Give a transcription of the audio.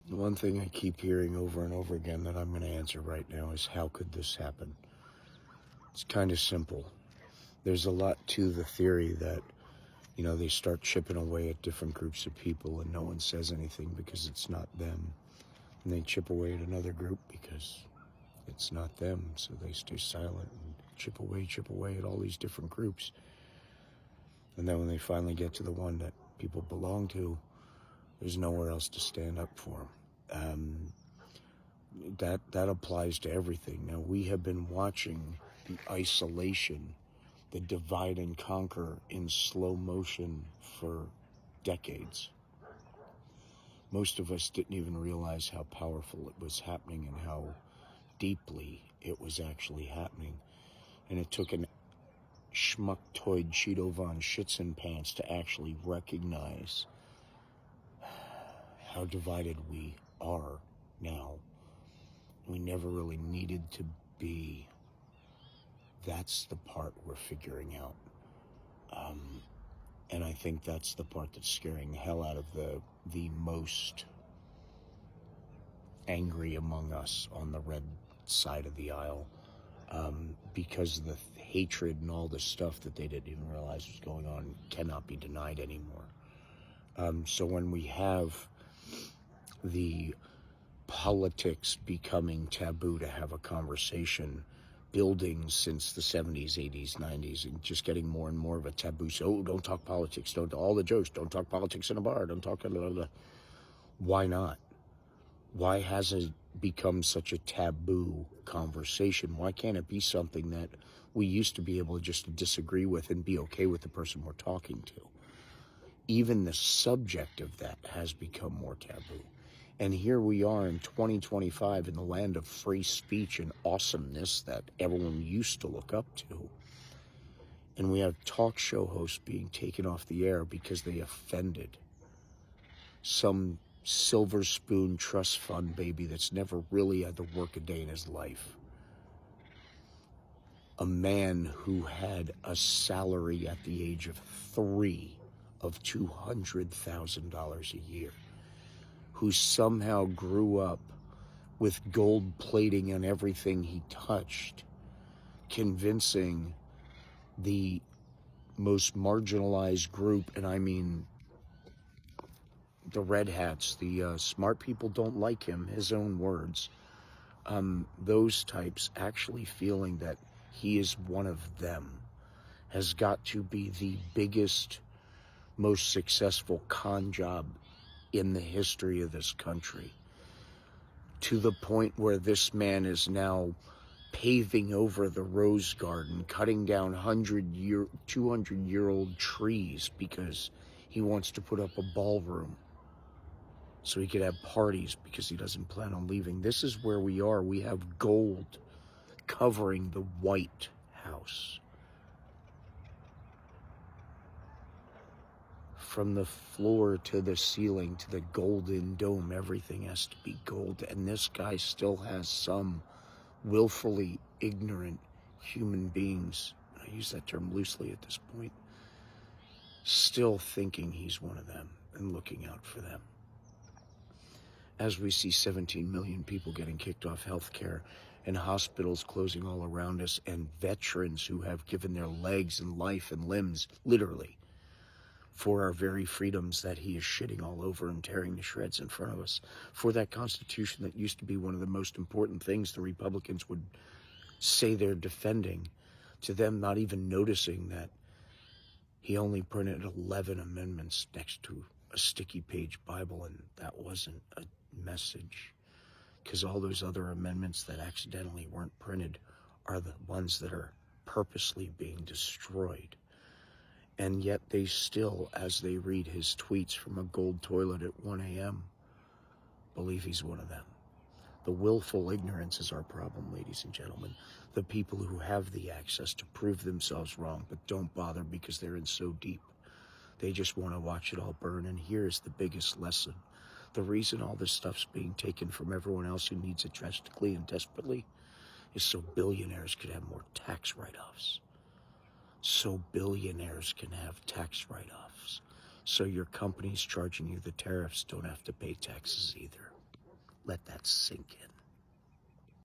One thing I keep hearing over and over again that I'm going to answer right now is, how could this happen? It's kind of simple. There's a lot to the theory that, they start chipping away at different groups of people and no one says anything because it's not them. And they chip away at another group because it's not them, so they stay silent and chip away at all these different groups. And then when they finally get to the one that people belong to, there's nowhere else to stand up for them. That applies to everything. Now, we have been watching the isolation, the divide and conquer in slow motion for decades. Most of us didn't even realize how powerful it was happening and how deeply it was actually happening. And it took an schmucktoid Cheeto von Schützenpants to actually recognize how divided we are now. We never really needed to be. That's the part we're figuring out. And I think that's the part that's scaring the hell out of the most angry among us on the red side of the aisle, because the hatred and all the stuff that they didn't even realize was going on cannot be denied anymore. So when we have the politics becoming taboo to have a conversation, building since the 70s, 80s, 90s, and just getting more and more of a taboo. So, don't talk politics, don't, all the jokes, don't talk politics in a bar, don't talk, blah, blah, blah. Why not? Why has it become such a taboo conversation? Why can't it be something that we used to be able to just disagree with and be okay with the person we're talking to? Even the subject of that has become more taboo. And here we are in 2025 in the land of free speech and awesomeness that everyone used to look up to. And we have talk show hosts being taken off the air because they offended some silver spoon trust fund baby that's never really had to work a day in his life. A man who had a salary at the age of 3 of $200,000 a year, who somehow grew up with gold plating on everything he touched, convincing the most marginalized group, and I mean the red hats, the smart people don't like him, his own words, those types actually feeling that he is one of them, has got to be the biggest, most successful con job in the history of this country, to the point where this man is now paving over the rose garden, cutting down 200-year-old trees because he wants to put up a ballroom so he could have parties because he doesn't plan on leaving. This is where we are. We have gold covering the White House. From the floor to the ceiling to the golden dome, everything has to be gold. And this guy still has some willfully ignorant human beings, I use that term loosely at this point, still thinking he's one of them and looking out for them. As we see 17 million people getting kicked off health care and hospitals closing all around us, and veterans who have given their legs and life and limbs, literally, for our very freedoms that he is shitting all over and tearing to shreds in front of us, for that Constitution that used to be one of the most important things the Republicans would say they're defending, to them not even noticing that he only printed 11 amendments next to a sticky page Bible, and that wasn't a message, because all those other amendments that accidentally weren't printed are the ones that are purposely being destroyed. And yet they still, as they read his tweets from a gold toilet at 1 a.m., believe he's one of them. The willful ignorance is our problem, ladies and gentlemen. The people who have the access to prove themselves wrong but don't bother because they're in so deep. They just want to watch it all burn. And here's the biggest lesson. The reason all this stuff's being taken from everyone else who needs it drastically and desperately is so billionaires could have more tax write-offs. So billionaires can have tax write-offs. So your companies charging you the tariffs don't have to pay taxes either. Let that sink in.